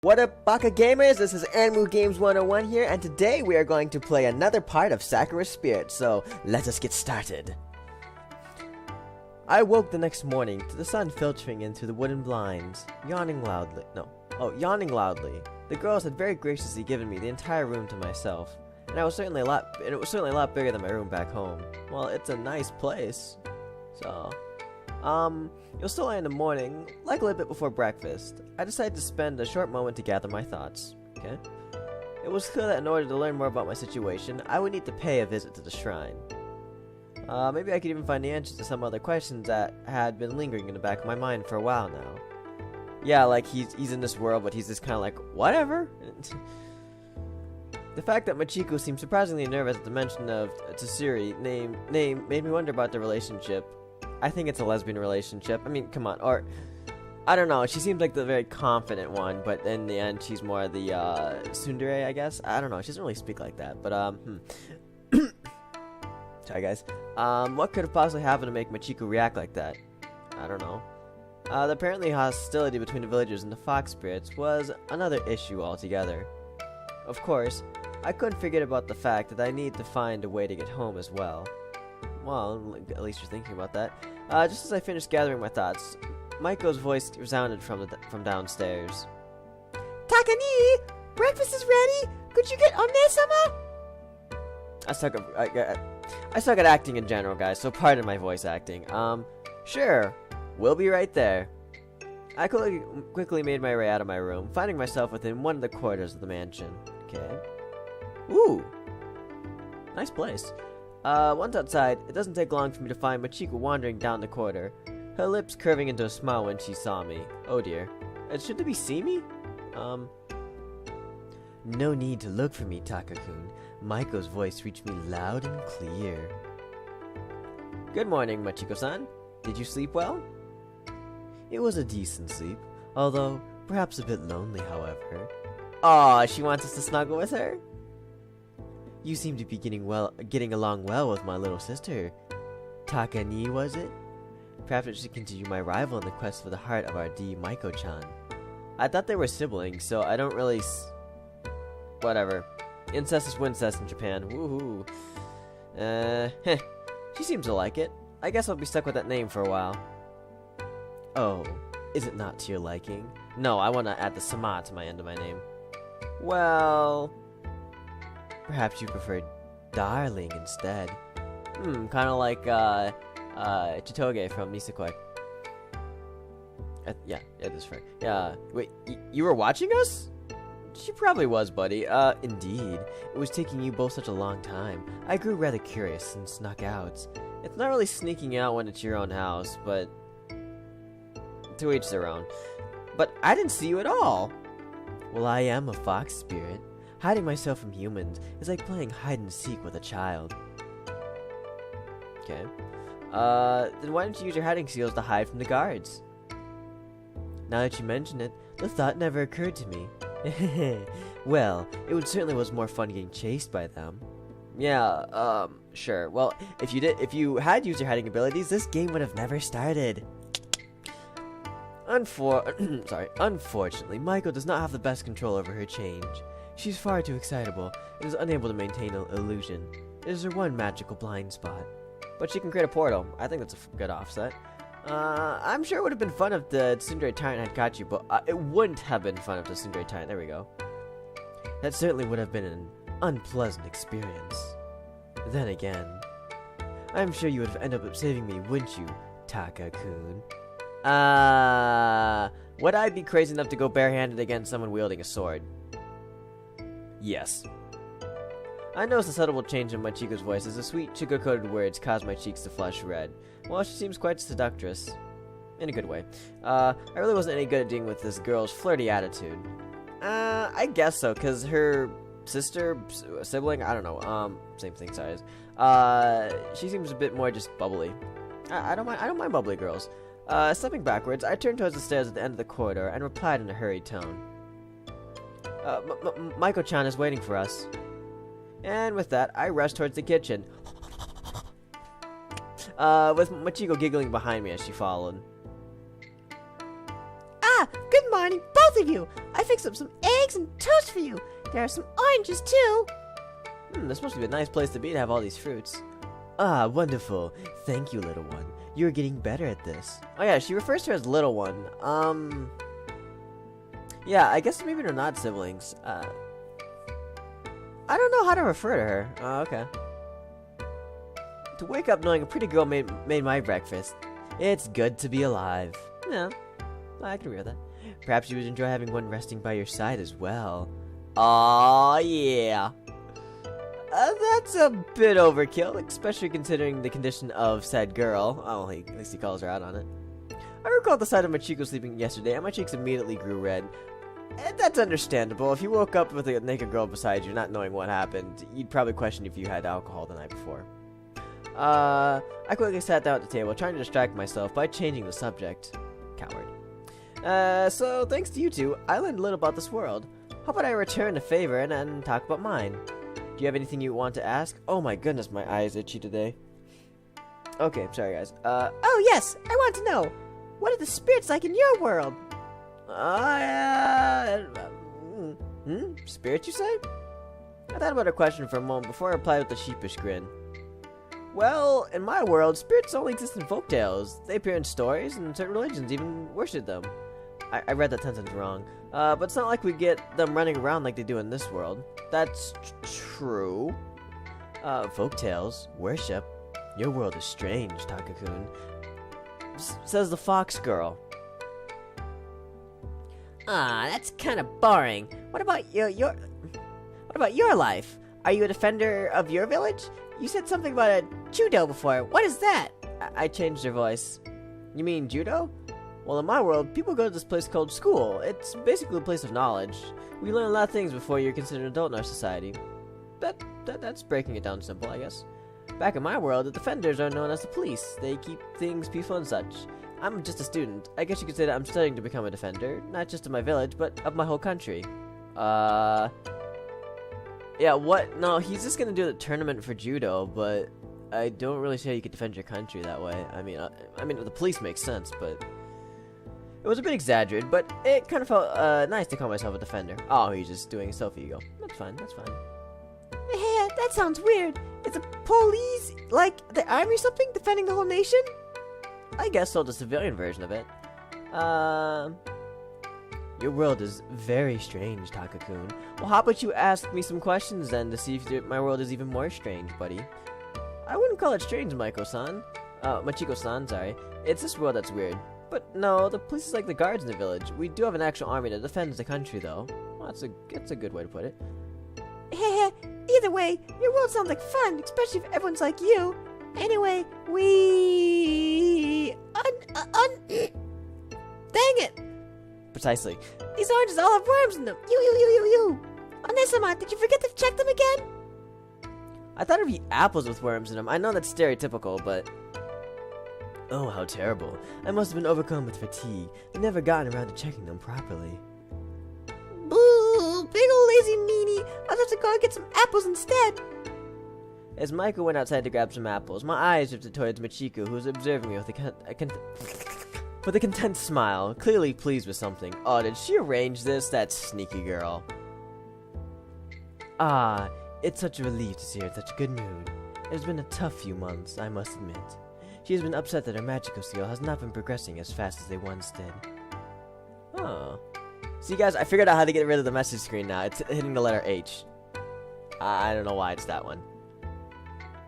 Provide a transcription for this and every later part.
What up, Baka Gamers? This is Anmu Games 101 here, and today we are going to play another part of Sakura's Spirit, so let us get started. I woke the next morning to the sun filtering in through the wooden blinds, yawning loudly. The girls had very graciously given me the entire room to myself, and it was certainly a lot bigger than my room back home. Well, it's a nice place. So, it was still early in the morning, likely a bit before breakfast. I decided to spend a short moment to gather my thoughts. Okay? It was clear that in order to learn more about my situation, I would need to pay a visit to the shrine. Maybe I could even find the answers to some other questions that had been lingering in the back of my mind for a while now. Yeah, like he's in this world, but he's just kind of like, whatever. The fact that Machiko seemed surprisingly nervous at the mention of Tsutsuri name made me wonder about their relationship. I think it's a lesbian relationship. I mean, come on. Or, I don't know. She seems like the very confident one, but in the end, she's more the tsundere, I guess. I don't know. She doesn't really speak like that. But, Sorry, guys. What could have possibly happened to make Machiko react like that? I don't know. The apparently hostility between the villagers and the fox spirits was another issue altogether. Of course, I couldn't forget about the fact that I need to find a way to get home as well. Well, at least you're thinking about that. Just as I finished gathering my thoughts, Maiko's voice resounded from downstairs. Takani! Breakfast is ready! Could you get Omne-sama? I suck at acting in general, guys, so pardon my voice acting. Sure. We'll be right there. I quickly made my way out of my room, finding myself within one of the corridors of the mansion. Okay. Ooh. Nice place. Once outside, it doesn't take long for me to find Machiko wandering down the corridor, her lips curving into a smile when she saw me. Oh dear. Should they see me? No need to look for me, Taka-kun. Maiko's voice reached me loud and clear. Good morning, Machiko-san. Did you sleep well? It was a decent sleep, although perhaps a bit lonely, however. Aw, she wants us to snuggle with her? You seem to be getting along well with my little sister. Takani, was it? Perhaps I should continue my rival in the quest for the heart of our dear Maiko-chan. I thought they were siblings, so I don't really whatever. Incest is wincest in Japan. Woohoo. She seems to like it. I guess I'll be stuck with that name for a while. Oh, is it not to your liking? No, I want to add the sama to my end of my name. Well, perhaps you prefer darling instead. Kind of like, Chitoge from Nisekoi. Yeah, that's right. Yeah, wait, you were watching us? She probably was, buddy. Indeed. It was taking you both such a long time. I grew rather curious and snuck out. It's not really sneaking out when it's your own house, but to each their own. But I didn't see you at all. Well, I am a fox spirit. Hiding myself from humans is like playing hide and seek with a child. Okay. Then why don't you use your hiding skills to hide from the guards? Now that you mention it, the thought never occurred to me. Well, it certainly was more fun getting chased by them. Yeah, sure. Well, if you had used your hiding abilities, this game would have never started. Unfortunately, Maiko does not have the best control over her change. She's far too excitable and is unable to maintain an illusion. It is her one magical blind spot. But she can create a portal. I think that's a good offset. I'm sure it would have been fun if the tsundere tyrant had caught you, but it wouldn't have been fun if the tsundere tyrant. There we go. That certainly would have been an unpleasant experience. Then again, I'm sure you would have ended up saving me, wouldn't you, Taka-kun? Would I be crazy enough to go barehanded against someone wielding a sword? Yes. I noticed a subtle change in Machiko's voice as the sweet, sugar-coated words caused my cheeks to flush red. Well, she seems quite seductress. In a good way. I really wasn't any good at dealing with this girl's flirty attitude. I guess so, because her sister, sibling, I don't know, same thing size. She seems a bit more just bubbly. I don't mind bubbly girls. Stepping backwards, I turned towards the stairs at the end of the corridor and replied in a hurried tone. Maiko-chan is waiting for us. And with that, I rushed towards the kitchen, with Machiko giggling behind me as she followed. Ah, good morning, both both of you. I fixed up some eggs and toast for you. There are some oranges, too. This must be a nice place to be to have all these fruits. Ah, wonderful. Thank you, little one. You're getting better at this. Oh yeah, she refers to her as little one. Yeah, I guess maybe they're not siblings. I don't know how to refer to her. Oh, okay. To wake up knowing a pretty girl made my breakfast. It's good to be alive. Yeah, I can agree with that. Perhaps you would enjoy having one resting by your side as well. Aw, yeah. That's a bit overkill, especially considering the condition of said girl. Oh, at least he calls her out on it. I recall the sight of Machiko sleeping yesterday, and my cheeks immediately grew red. That's understandable. If you woke up with a naked girl beside you, not knowing what happened, you'd probably question if you had alcohol the night before. I quickly sat down at the table, trying to distract myself by changing the subject. Coward. So thanks to you two, I learned a little about this world. How about I return the favor and then talk about mine? Do you have anything you want to ask? Oh my goodness, my eye is itchy today. Okay, sorry guys. Oh yes, I want to know. What are the spirits like in your world? Spirits, you say? I thought about a question for a moment before I replied with a sheepish grin. Well, in my world, spirits only exist in folktales. They appear in stories, and certain religions even worship them. I read that sentence wrong. But it's not like we get them running around like they do in this world. That's true. Folktales, worship. Your world is strange, Takakun. Says the fox girl. Ah, that's kind of boring. What about what about your life? Are you a defender of your village? You said something about a judo before. What is that? I changed her voice. You mean judo? Well, in my world, people go to this place called school. It's basically a place of knowledge. We learn a lot of things before you're considered an adult in our society. That's breaking it down simple, I guess. Back in my world, the defenders are known as the police. They keep things peaceful and such. I'm just a student. I guess you could say that I'm studying to become a defender, not just of my village, but of my whole country. Yeah, what? No, he's just gonna do the tournament for judo, but I don't really see how you could defend your country that way. I mean, the police makes sense, but it was a bit exaggerated, but it kind of felt nice to call myself a defender. Oh, he's just doing self-ego. That's fine, that's fine. Yeah, that sounds weird. Is the police, like the army or something, defending the whole nation? I guess so, the civilian version of it. Your world is very strange, Takakun. Well, how about you ask me some questions then to see if my world is even more strange, buddy? I wouldn't call it strange, Machiko-san, sorry. It's this world that's weird. But no, the police is like the guards in the village. We do have an actual army that defends the country, though. Well, that's a good way to put it. Either way, your world sounds like fun, especially if everyone's like you. Anyway, dang it! Precisely. These oranges all have worms in them. You. Onesama, did you forget to check them again? I thought it'd be apples with worms in them. I know that's stereotypical, but... Oh, how terrible. I must have been overcome with fatigue and never gotten around to checking them properly. Boo! Big ol' lazy meanie. I'll have to go and get some apples instead. As Michael went outside to grab some apples, my eyes drifted towards Machiko, who was observing me with a content smile, clearly pleased with something. Oh, did she arrange this? That sneaky girl. Ah, it's such a relief to see her in such a good mood. It has been a tough few months, I must admit. She has been upset that her magical skill has not been progressing as fast as they once did. Oh. See, guys, I figured out how to get rid of the message screen now. It's hitting the letter H. I don't know why it's that one.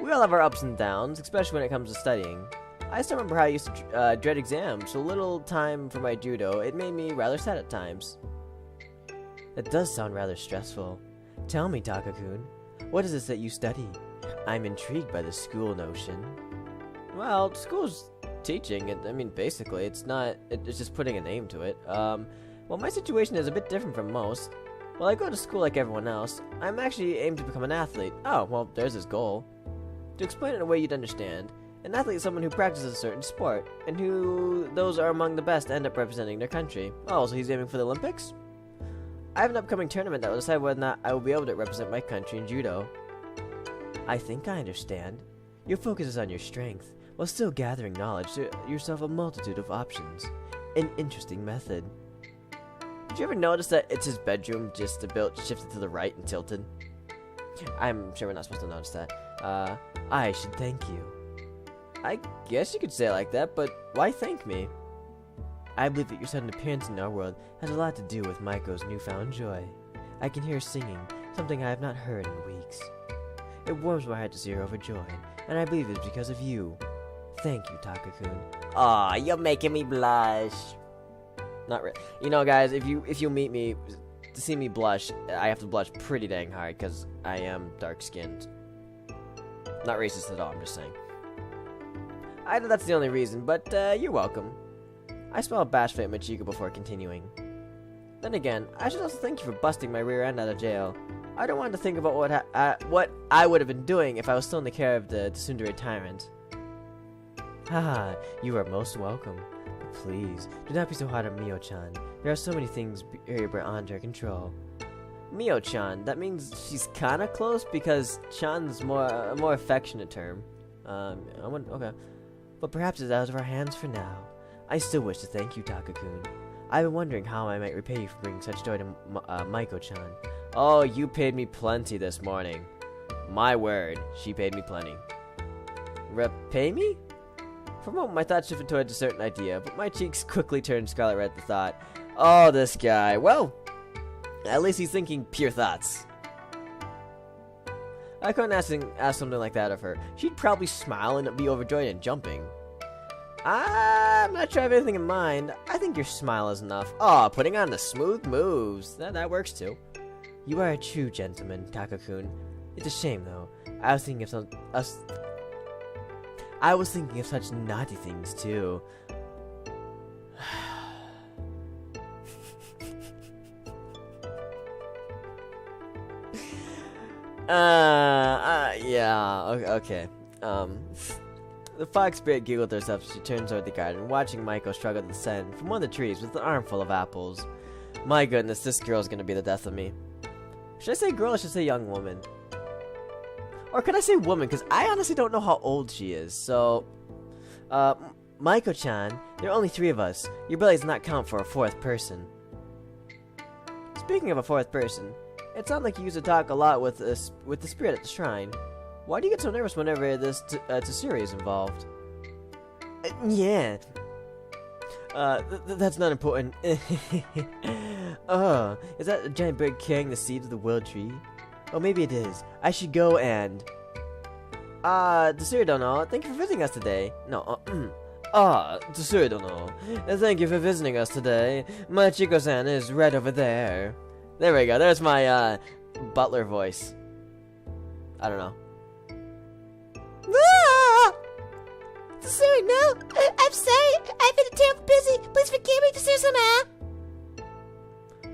We all have our ups and downs, especially when it comes to studying. I still remember how I used to dread exams, so little time for my judo, it made me rather sad at times. That does sound rather stressful. Tell me, Takakun, what is this that you study? I'm intrigued by the school notion. Well, school's teaching. I mean, basically, it's just putting a name to it. Well, my situation is a bit different from most. Well, I go to school like everyone else. I'm actually aimed to become an athlete. Oh, well, there's his goal. To explain it in a way you'd understand, an athlete is someone who practices a certain sport, and who those are among the best end up representing their country. Oh, so he's aiming for the Olympics? I have an upcoming tournament that will decide whether or not I will be able to represent my country in judo. I think I understand. Your focus is on your strength, while still gathering knowledge to yourself a multitude of options. An interesting method. Did you ever notice that it's his bedroom, just the built shifted to the right and tilted? I'm sure we're not supposed to notice that. I should thank you. I guess you could say it like that, but why thank me? I believe that your sudden appearance in our world has a lot to do with Maiko's newfound joy. I can hear her singing, something I have not heard in weeks. It warms my heart to see her overjoyed, and I believe it's because of you. Thank you, Taka-kun. Aw, you're making me blush. Not really. You know, guys, if you meet me, to see me blush, I have to blush pretty dang hard, because I am dark-skinned. Not racist at all, I'm just saying. I know that's the only reason, but you're welcome. I smiled bashfully at Machiko before continuing. Then again, I should also thank you for busting my rear end out of jail. I don't want to think about what I would have been doing if I was still in the care of the tsundere tyrant. Haha, you are most welcome. But please, do not be so hard on Mio-chan. There are so many things beyond her control. Mio-chan, that means she's kinda close because Chan's a more affectionate term. Okay. But perhaps it's out of our hands for now. I still wish to thank you, Taka-kun. I've been wondering how I might repay you for bringing such joy to Maiko-chan. Oh, you paid me plenty this morning. My word, she paid me plenty. Repay me? For a moment, my thoughts shifted towards a certain idea, but my cheeks quickly turned scarlet red at the thought. Oh, this guy. Well, at least he's thinking pure thoughts. I couldn't ask something like that of her. She'd probably smile and be overjoyed and jumping. I'm not sure I have anything in mind. I think your smile is enough. Oh, putting on the smooth moves. That works too. You are a true gentleman, Taka-kun. It's a shame, though. I was thinking of such naughty things, too. Yeah, okay. The fox spirit giggled herself as she turned toward the garden, watching Maiko struggle to descend from one of the trees with an armful of apples. My goodness, this girl's gonna be the death of me. Should I say girl or should I say young woman? Or could I say woman? Because I honestly don't know how old she is, so... Maiko-chan, there are only 3 of us. Your belly does not count for a 4th person. Speaking of a 4th person, it sounds like you used to talk a lot with the spirit at the shrine. Why do you get so nervous whenever this Tsundere is involved? Yeah. That's not important. Oh, is that a giant bird carrying the seeds of the world tree? Oh, maybe it is. I should go and... Tsundere Dono, thank you for visiting us today. No, Tsundere Dono, thank you for visiting us today. Machiko-san is right over there. There we go, there's my, butler voice. I don't know. Tsundere, no! I'm sorry! I've been terribly busy! Please forgive me, Tsundere-sama!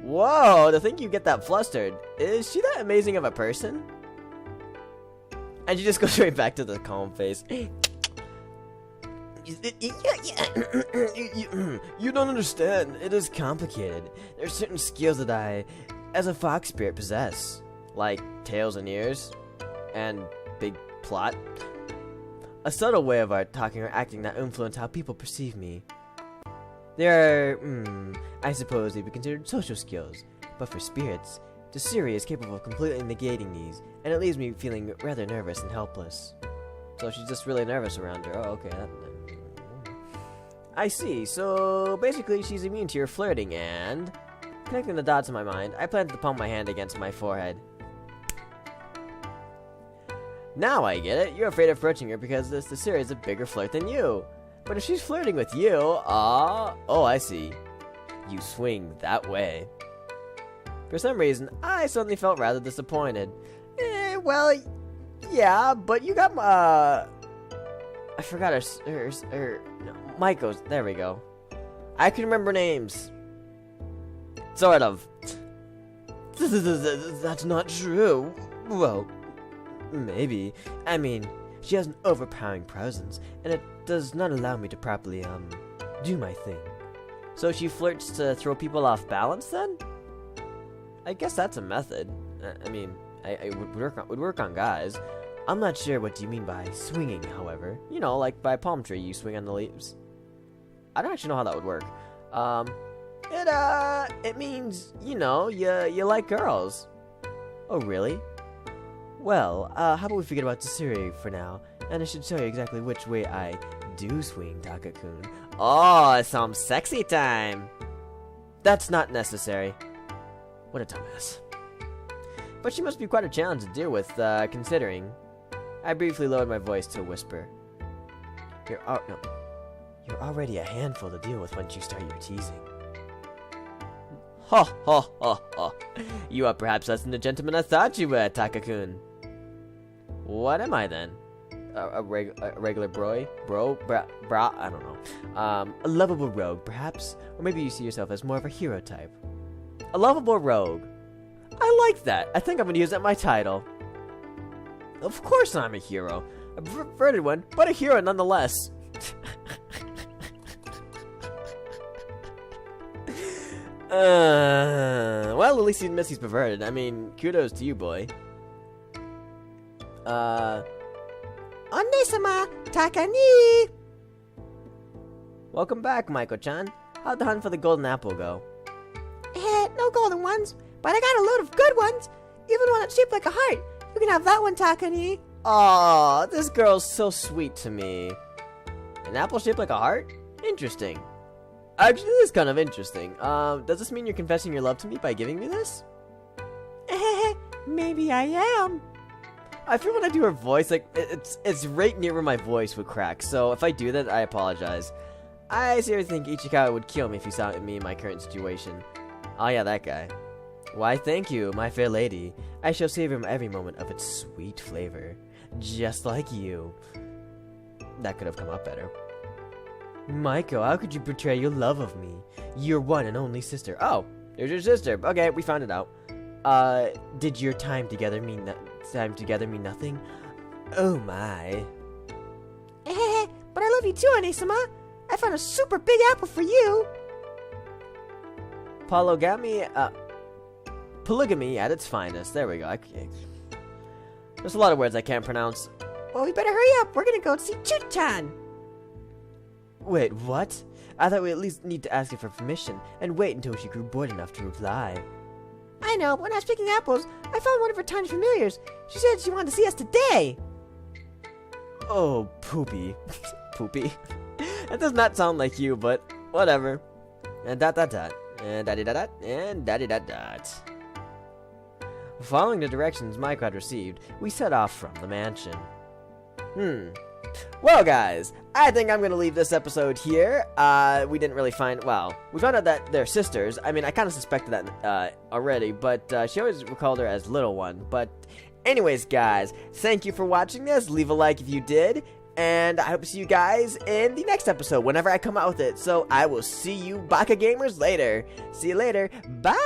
Whoa, to think you get that flustered. Is she that amazing of a person? And she just goes right back to the calm face. You don't understand. It is complicated. There are certain skills that I, as a fox spirit, possess. Like tails and ears. And big plot. A subtle way of our talking or acting that influence how people perceive me. There are, I suppose they would be considered social skills. But for spirits, Tsundere is capable of completely negating these, and it leaves me feeling rather nervous and helpless. So she's just really nervous around her. Oh, okay. I see. So basically, she's immune to your flirting, and... Connecting the dots in my mind, I planted to palm my hand against my forehead. Now I get it. You're afraid of approaching her because this Tsundere is a bigger flirt than you. But if she's flirting with you, oh, I see. You swing that way. For some reason, I suddenly felt rather disappointed. Well, yeah, but you got, I forgot her, no, Maiko's, there we go. I can remember names. Sort of. That's not true. Well, maybe. I mean, she has an overpowering presence, and it does not allow me to properly, do my thing. So she flirts to throw people off balance, then? I guess that's a method. I mean, it would work on guys. I'm not sure what you mean by swinging, however. You know, like by a palm tree, you swing on the leaves. I don't actually know how that would work. It means, you know, you like girls. Oh, really? Well, how about we forget about Tsuri for now, and I should show you exactly which way I do swing, Taka-kun. Oh, some sexy time! That's not necessary. What a dumbass. But she must be quite a challenge to deal with, considering. I briefly lowered my voice to a whisper. You're already a handful to deal with once you start your teasing. Ha ha ha ha. You are perhaps less than the gentleman I thought you were, Taka-kun. What am I then? A regular bra, I don't know. A lovable rogue, perhaps? Or maybe you see yourself as more of a hero type. A lovable rogue. I like that. I think I'm gonna use that in my title. Of course I'm a hero. A perverted one, but a hero nonetheless. Well, at least you admit he's perverted. I mean, kudos to you, boy. Onne-sama, Takani! Welcome back, Maiko-chan. How'd the hunt for the golden apple go? No golden ones, but I got a load of good ones. Even one that's shaped like a heart. You can have that one, Takani. Aw, this girl's so sweet to me. An apple shaped like a heart? Interesting. Actually, this is kind of interesting. Does this mean you're confessing your love to me by giving me this? Maybe I am. I feel when I do her voice, like, it's right near where my voice would crack, so if I do that, I apologize. I seriously think Ichikawa would kill me if he saw me in my current situation. Oh yeah, that guy. Why, thank you, my fair lady. I shall savor every moment of its sweet flavor. Just like you. That could have come out better. Maiko, how could you betray your love of me? Your one and only sister. Oh, there's your sister. Okay, we found it out. Did your time together mean nothing? Oh my. But I love you too, Onne-sama. I found a super big apple for you. Polygamy at its finest. There we go. There's a lot of words I can't pronounce. Well, we better hurry up. We're gonna go see Chu-chan. Wait, what? I thought we at least need to ask her for permission and wait until she grew bored enough to reply. I know. When I was picking apples, I found one of her tiny familiars. She said she wanted to see us today. Oh, Poopy. Poopy. That does not sound like you, but whatever. And dot dot dot. And daddy dot dot. And daddy dot dot. Following the directions Maiko had received, we set off from the mansion. Well, guys, I think I'm gonna leave this episode here. We didn't really find, well, we found out that they're sisters. I mean, I kind of suspected that already, but she always recalled her as Little One. But anyways, guys, thank you for watching this. Leave a like if you did, and I hope to see you guys in the next episode whenever I come out with it. So I will see you Baka Gamers later. See you later. Bye!